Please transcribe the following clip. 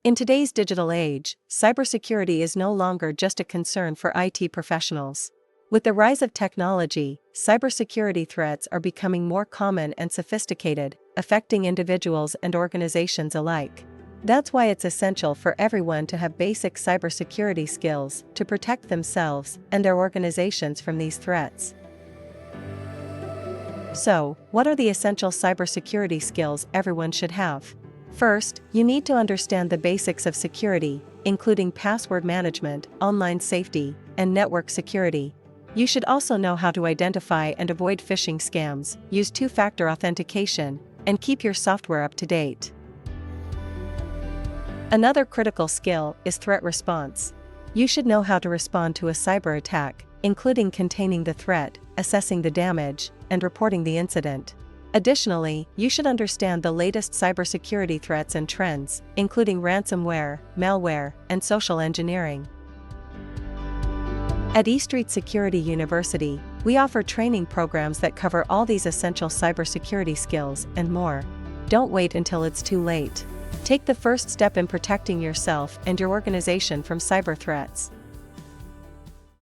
In today's digital age, cybersecurity is no longer just a concern for IT professionals. With the rise of technology, cybersecurity threats are becoming more common and sophisticated, affecting individuals and organizations alike. That's why it's essential for everyone to have basic cybersecurity skills to protect themselves and their organizations from these threats. So, what are the essential cybersecurity skills everyone should have? First, you need to understand the basics of security, including password management, online safety, and network security. You should also know how to identify and avoid phishing scams, use two-factor authentication, and keep your software up to date. Another critical skill is threat response. You should know how to respond to a cyber attack, including containing the threat, assessing the damage, and reporting the incident. Additionally, you should understand the latest cybersecurity threats and trends, including ransomware, malware, and social engineering. At eStreetSecurity University, we offer training programs that cover all these essential cybersecurity skills and more. Don't wait until it's too late. Take the first step in protecting yourself and your organization from cyber threats.